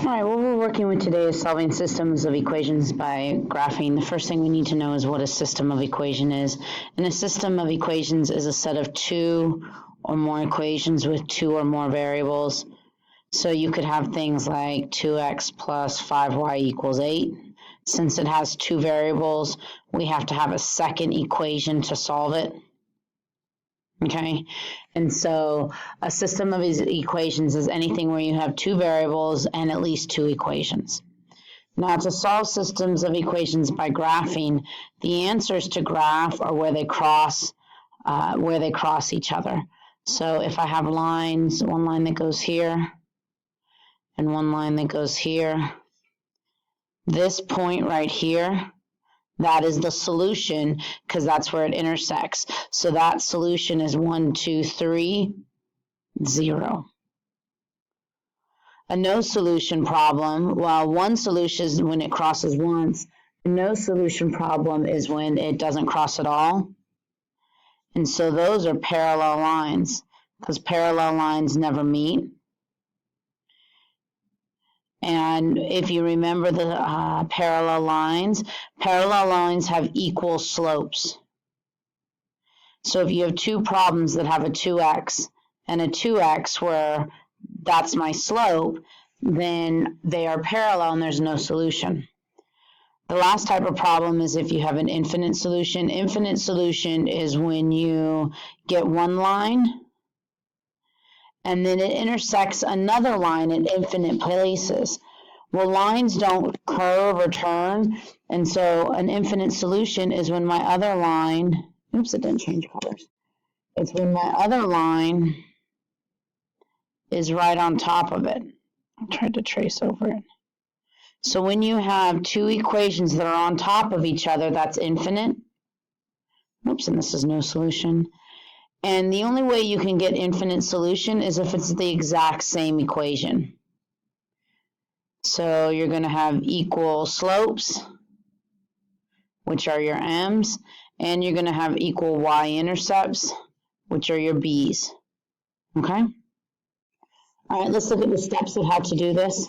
All right, what we're working with today is solving systems of equations by graphing. The first thing we need to know is what a system of equation is. And a system of equations is a set of two or more equations with two or more variables. So you could have things like 2x plus 5y equals 8. Since it has two variables, we have to have a second equation to solve it. Okay, and so a system of equations is anything where you have two variables and at least two equations. Now, to solve systems of equations by graphing, the answers to graph are where they cross each other. So if I have lines, one line that goes here and one line that goes here, this point right here, that is the solution because that's where it intersects. So that solution is 1, 2, 3, 0. A no solution problem, well, one solution is when it crosses once. A no solution problem is when it doesn't cross at all. And so those are parallel lines because parallel lines never meet. And if you remember the parallel lines have equal slopes. So if you have two problems that have a 2x and a 2x where that's my slope, then they are parallel and there's no solution. The last type of problem is if you have an infinite solution. Infinite solution is when you get one line and then it intersects another line in infinite places. Well, lines don't curve or turn, and so an infinite solution is when my other line, oops, it didn't change colors. It's when my other line is right on top of it. I tried to trace over it. So when you have two equations that are on top of each other, that's infinite. Oops, and this is no solution. And the only way you can get infinite solution is if it's the exact same equation. So you're going to have equal slopes, which are your m's, and you're going to have equal y-intercepts, which are your b's. Okay? All right, let's look at the steps of how to do this.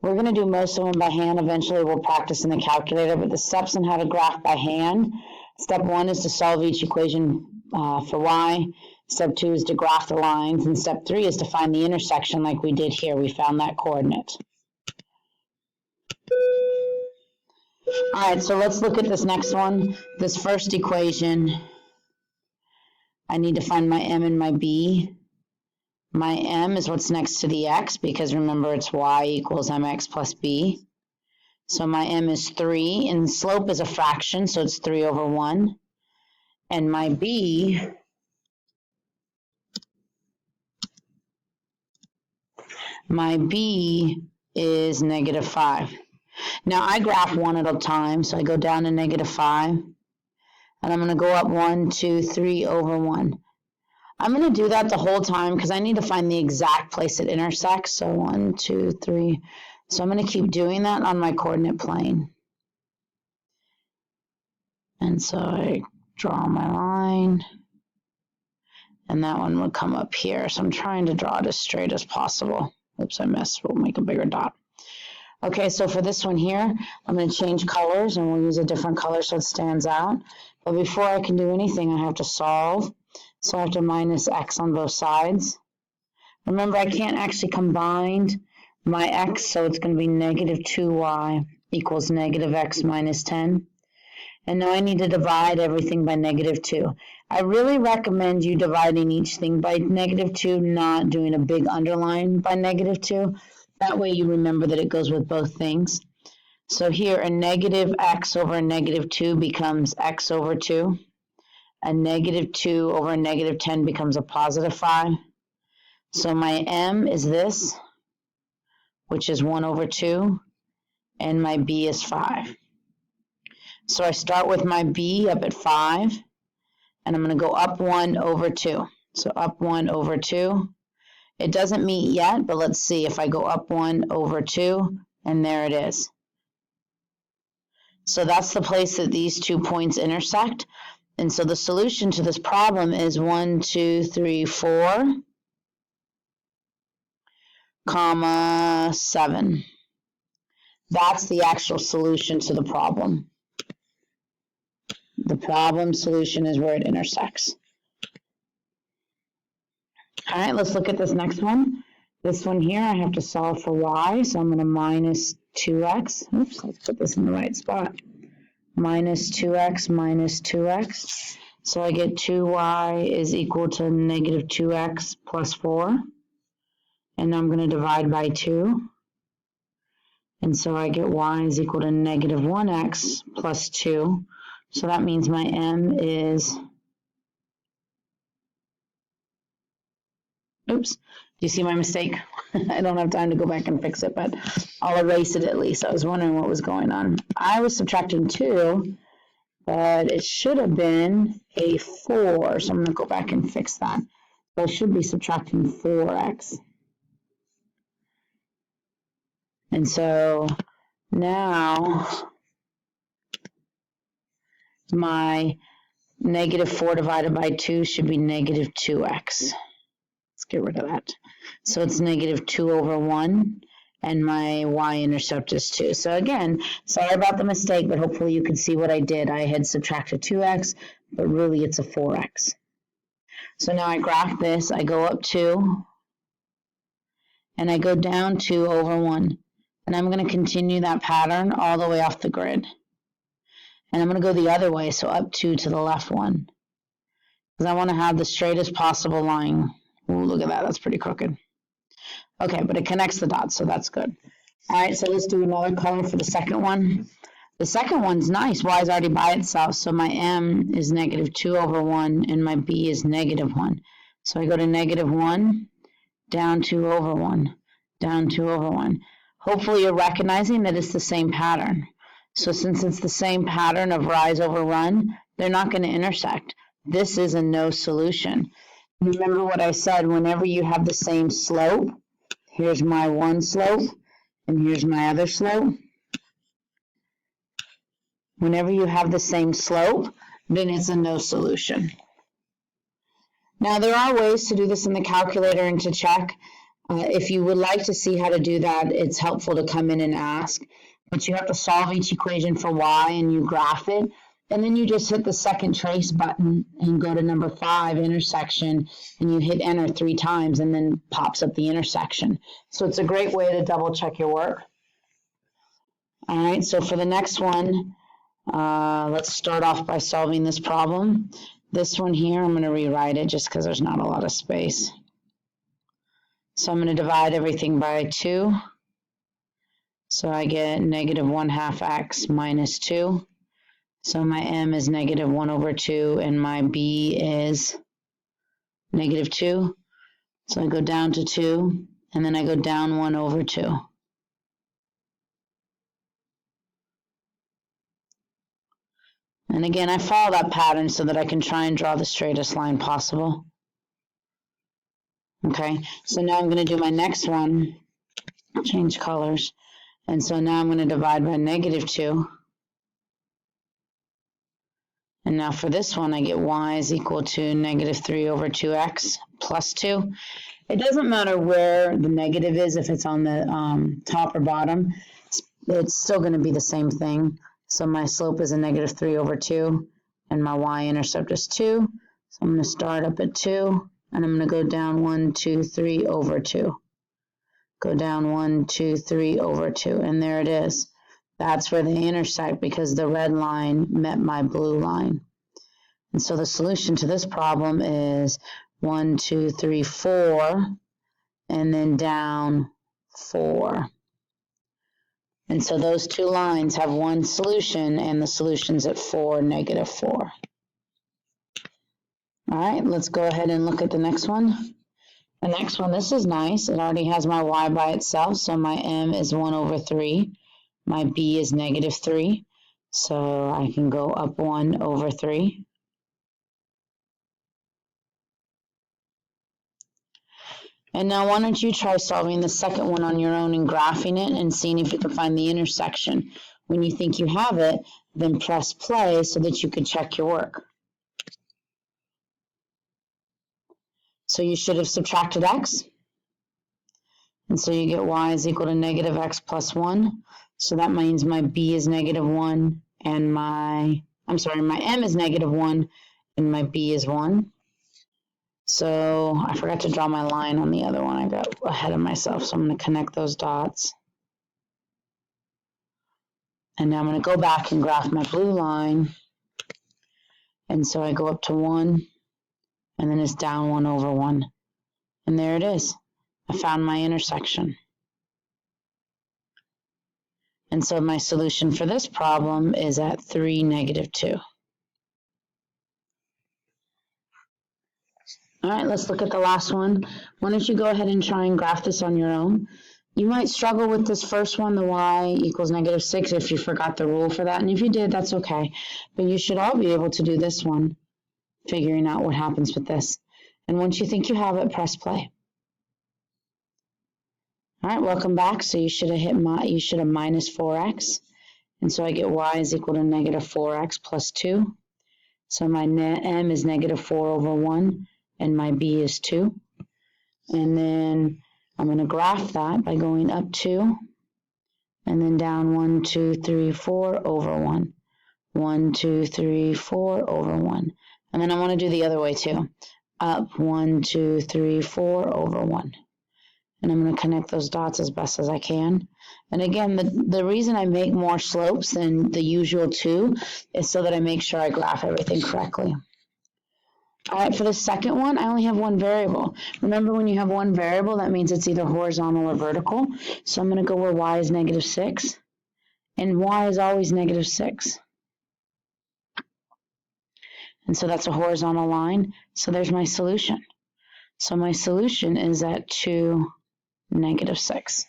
We're going to do most of them by hand. Eventually, we'll practice in the calculator, but the steps on how to graph by hand. Step 1 is to solve each equation for y. Step 2 is to graph the lines. And step 3 is to find the intersection like we did here. We found that coordinate. All right, so let's look at this next one. This first equation, I need to find my m and my b. My m is what's next to the x because remember it's y equals mx plus b. So my m is 3, and slope is a fraction, so it's 3 over 1. And my b is negative 5. Now I graph one at a time, so I go down to negative 5. And I'm going to go up 1, 2, 3 over 1. I'm going to do that the whole time because I need to find the exact place it intersects. So 1, 2, 3. So I'm going to keep doing that on my coordinate plane. And so I draw my line. And that one would come up here. So I'm trying to draw it as straight as possible. Oops, I missed. We'll make a bigger dot. Okay, so for this one here, I'm going to change colors and we'll use a different color so it stands out. But before I can do anything, I have to solve. So I have to minus x on both sides. Remember, I can't actually combine my x, so it's going to be negative 2y equals negative x minus 10. And now I need to divide everything by negative 2. I really recommend you dividing each thing by negative 2, not doing a big underline by negative 2. That way you remember that it goes with both things. So here a negative x over a negative 2 becomes x over 2. A negative 2 over a negative 10 becomes a positive 5. So my m is this, which is 1 over 2, and my b is 5. So I start with my b up at 5, and I'm going to go up 1 over 2. So up 1 over 2. It doesn't meet yet, but let's see if I go up 1 over 2, and there it is. So that's the place that these 2 points intersect. And so the solution to this problem is 1, 2, 3, 4. comma 7. That's the actual solution to the problem. The problem solution is where it intersects. All right, let's look at this next one. This one here, I have to solve for y, so I'm going to minus 2x. Oops, let's put this in the right spot. Minus 2x minus 2x. So I get 2y is equal to negative 2x plus 4. And I'm going to divide by 2. And so I get y is equal to negative 1x plus 2. So that means my m is, oops, do you see my mistake? I don't have time to go back and fix it, but I'll erase it at least. I was wondering what was going on. I was subtracting 2, but it should have been a 4, so I'm going to go back and fix that. So I should be subtracting 4x. And so now my negative 4 divided by 2 should be negative 2x. Let's get rid of that. So it's negative 2 over 1, and my y-intercept is 2. So again, sorry about the mistake, but hopefully you can see what I did. I had subtracted 2x, but really it's a 4x. So now I graph this. I go up 2, and I go down 2 over 1. And I'm going to continue that pattern all the way off the grid. And I'm going to go the other way, so up 2 to the left 1. Because I want to have the straightest possible line. Ooh, look at that. That's pretty crooked. Okay, but it connects the dots, so that's good. All right, so let's do another color for the second one. The second one's nice. Y is already by itself, so my m is negative 2 over 1, and my b is negative 1. So I go to negative 1, down 2 over 1, down 2 over 1. Hopefully you're recognizing that it's the same pattern. So since it's the same pattern of rise over run, they're not going to intersect. This is a no solution. Remember what I said, whenever you have the same slope, here's my one slope, and here's my other slope. Whenever you have the same slope, then it's a no solution. Now, there are ways to do this in the calculator and to check. If you would like to see how to do that, it's helpful to come in and ask. But you have to solve each equation for y, and you graph it. And then you just hit the second trace button and go to number 5, intersection, and you hit enter 3 times, and then pops up the intersection. So it's a great way to double check your work. All right, so for the next one, let's start off by solving this problem. This one here, I'm going to rewrite it just because there's not a lot of space. So I'm going to divide everything by 2. So I get negative 1/2 x minus 2. So my m is negative 1 over 2, and my b is negative 2. So I go down to 2, and then I go down 1 over 2. And again, I follow that pattern so that I can try and draw the straightest line possible. Okay, so now I'm going to do my next one, change colors. And so now I'm going to divide by negative 2. And now for this one, I get y is equal to negative 3 over 2x plus 2. It doesn't matter where the negative is, if it's on the top or bottom, it's still going to be the same thing. So my slope is a negative 3 over 2, and my y-intercept is 2. So I'm going to start up at 2, and I'm going to go down 1, 2, 3 over 2. Go down 1, 2, 3 over 2, and there it is. That's where they intersect because the red line met my blue line. And so the solution to this problem is 1, 2, 3, 4, and then down 4. And so those two lines have one solution, and the solution's at 4, negative 4. All right, let's go ahead and look at the next one. The next one, this is nice. It already has my y by itself, so my m is 1 over 3. My b is negative 3, so I can go up 1 over 3. And now why don't you try solving the second one on your own and graphing it and seeing if you can find the intersection. When you think you have it, then press play so that you can check your work. So you should have subtracted x. And so you get y is equal to negative x plus 1. So that means my b is negative 1 and my m is negative 1 and my b is 1. So I forgot to draw my line on the other one. I got ahead of myself. So I'm going to connect those dots. And now I'm going to go back and graph my blue line. And so I go up to 1, and then it's down 1 over 1. And there it is. I found my intersection. And so my solution for this problem is at 3, negative 2. All right, let's look at the last one. Why don't you go ahead and try and graph this on your own? You might struggle with this first one, the y equals negative 6, if you forgot the rule for that. And if you did, that's okay. But you should all be able to do this one, figuring out what happens with this. And once you think you have it, press play. All right, welcome back. So you should have minus 4x. And so I get y is equal to negative 4x plus 2. So my m is negative 4 over 1, and my b is 2. And then I'm going to graph that by going up 2, and then down 1, 2, 3, 4 over 1. 1, 2, 3, 4 over 1. And then I want to do the other way too. Up 1, 2, 3, 4 over 1. And I'm going to connect those dots as best as I can. And again, the reason I make more slopes than the usual 2 is so that I make sure I graph everything correctly. All right, for the second one, I only have one variable. Remember, when you have one variable, that means it's either horizontal or vertical. So I'm going to go where y is negative 6. And y is always negative 6. And so that's a horizontal line. So there's my solution. So my solution is at 2, negative 6.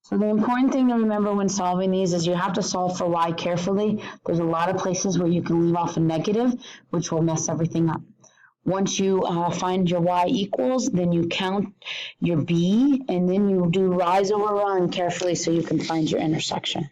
So the important thing to remember when solving these is you have to solve for y carefully. There's a lot of places where you can leave off a negative, which will mess everything up. Once you find your y equals, then you count your b, and then you do rise over run carefully so you can find your intersection.